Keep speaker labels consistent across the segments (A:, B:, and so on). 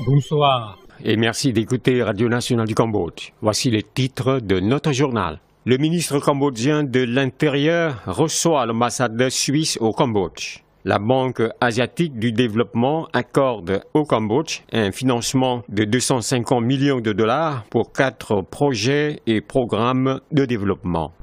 A: Bonsoir et merci d'écouter Radio Nationale du Cambodge. Voici les titres de notre journal. Le ministre cambodgien de l'Intérieur reçoit l'ambassadeur suisse au Cambodge. La Banque asiatique du développement accorde au Cambodge un financement de 250 millions de dollars pour 4 projets et programmes de développement.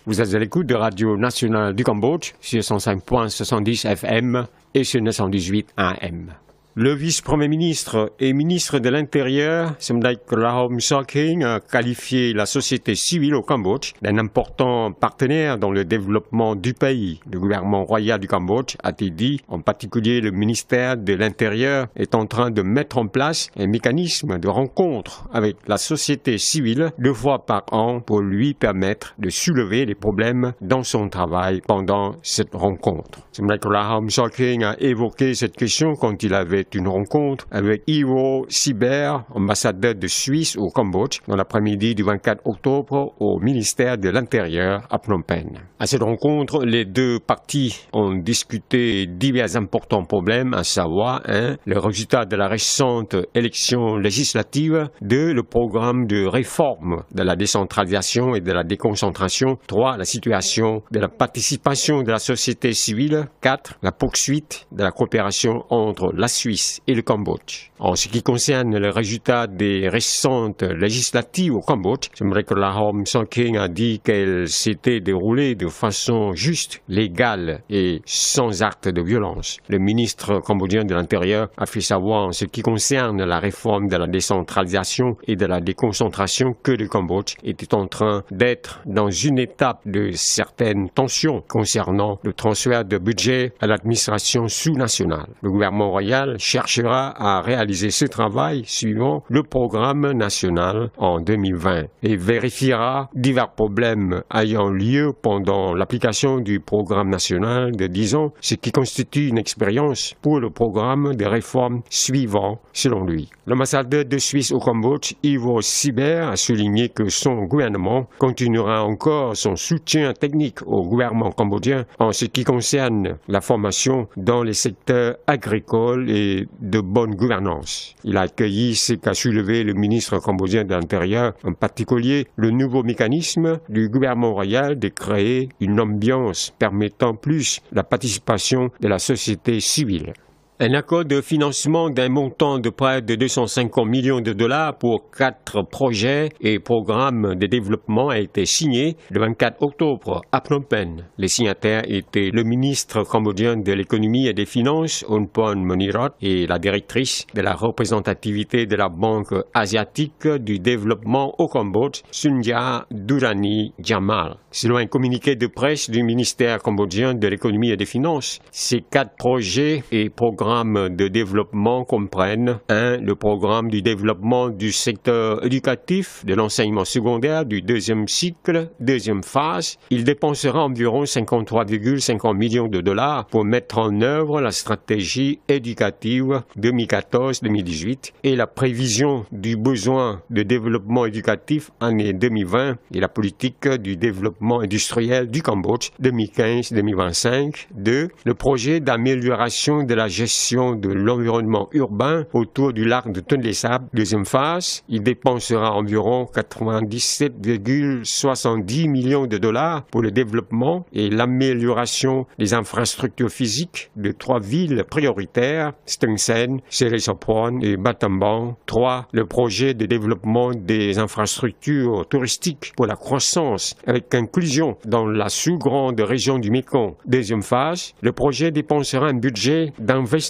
A: Vous êtes à l'écoute de Radio Nationale du Cambodge sur 105.70 FM et sur 918 AM. Le vice-premier ministre et ministre de l'Intérieur, Somdait Krahom Sokhin, a qualifié la société civile au Cambodge d'un important partenaire dans le développement du pays. Le gouvernement royal du Cambodge a dit, en particulier le ministère de l'Intérieur, est en train de mettre en place un mécanisme de rencontre avec la société civile 2 fois par an pour lui permettre de soulever les problèmes dans son travail pendant cette rencontre. Somdait Krahom Sokhin a évoqué cette question quand il avait une rencontre avec Ivo Siber, ambassadeur de Suisse au Cambodge, dans l'après-midi du 24 octobre au ministère de l'Intérieur à Phnom Penh. À cette rencontre, les 2 parties ont discuté divers importants problèmes, à savoir 1. Le résultat de la récente élection législative, 2. Le programme de réforme de la décentralisation et de la déconcentration, 3. La situation de la participation de la société civile, 4. La poursuite de la coopération entre la Suisse et le Cambodge. En ce qui concerne le résultat des récentes législatives au Cambodge, Somdait Krahom Sokhin a dit qu'elles s'étaient déroulées de façon juste, légale et sans acte de violence. Le ministre cambodgien de l'Intérieur a fait savoir en ce qui concerne la réforme de la décentralisation et de la déconcentration que le Cambodge était en train d'être dans une étape de certaines tensions concernant le transfert de budget à l'administration sous-nationale. Le gouvernement royal cherchera à réaliser ce travail suivant le programme national en 2020 et vérifiera divers problèmes ayant lieu pendant l'application du programme national de 10 ans, ce qui constitue une expérience pour le programme de réforme suivant, selon lui. L'ambassadeur de Suisse au Cambodge, Ivo Siber, a souligné que son gouvernement continuera encore son soutien technique au gouvernement cambodgien en ce qui concerne la formation dans les secteurs agricoles et de bonne gouvernance. Il a accueilli ce qu'a soulevé le ministre cambodgien de l'Intérieur, en particulier le nouveau mécanisme du gouvernement royal de créer une ambiance permettant plus la participation de la société civile. Un accord de financement d'un montant de près de 250 millions de dollars pour 4 projets et programmes de développement a été signé le 24 octobre à Phnom Penh. Les signataires étaient le ministre cambodgien de l'économie et des finances, Onpon Monirot, et la directrice de la représentativité de la Banque asiatique du développement au Cambodge, Sunya Durrani Jamal. Selon un communiqué de presse du ministère cambodgien de l'économie et des finances, ces 4 projets et programmes de développement comprennent 1. Le programme du développement du secteur éducatif de l'enseignement secondaire du 2e cycle, 2e phase. Il dépensera environ 53,50 millions de dollars pour mettre en œuvre la stratégie éducative 2014-2018 et la prévision du besoin de développement éducatif année 2020 et la politique du développement industriel du Cambodge 2015-2025. 2. Le projet d'amélioration de la gestion de l'environnement urbain autour du lac de Tonlé Sap, 2e phase. Il dépensera environ 97,70 millions de dollars pour le développement et l'amélioration des infrastructures physiques de 3 villes prioritaires, Stengsen, Serey-Sopron et Battambang. 3. Le projet de développement des infrastructures touristiques pour la croissance avec inclusion dans la sous-grande région du Mekong. 2e phase. Le projet dépensera un budget d'investissement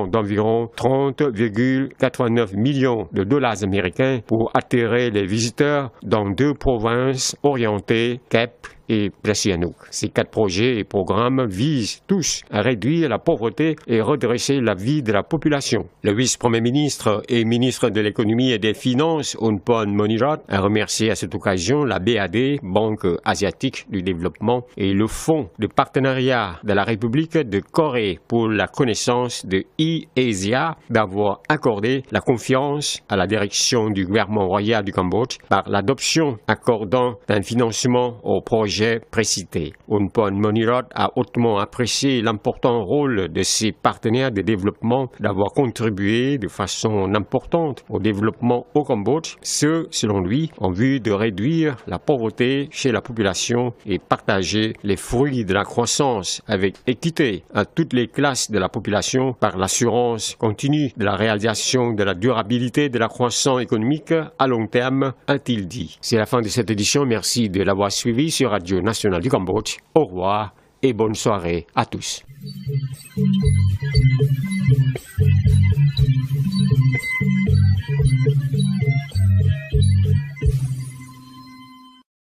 A: d'environ 30,89 millions de dollars américains pour attirer les visiteurs dans 2 provinces orientées, Kep et Placianouk. Ces 4 projets et programmes visent tous à réduire la pauvreté et redresser la vie de la population. Le vice-premier ministre et ministre de l'économie et des finances, Onpon Monirot, a remercié à cette occasion la BAD, Banque asiatique du développement, et le Fonds de partenariat de la République de Corée pour la connaissance de e-Asia d'avoir accordé la confiance à la direction du gouvernement royal du Cambodge par l'adoption accordant un financement au projet projets précités. Unpon Monirot a hautement apprécié l'important rôle de ses partenaires de développement d'avoir contribué de façon importante au développement au Cambodge, ce, selon lui, en vue de réduire la pauvreté chez la population et partager les fruits de la croissance avec équité à toutes les classes de la population par l'assurance continue de la réalisation de la durabilité de la croissance économique à long terme, a-t-il dit. C'est la fin de cette édition. Merci de l'avoir suivi sur Radio Nationale du Cambodge. Au revoir et bonne soirée à tous.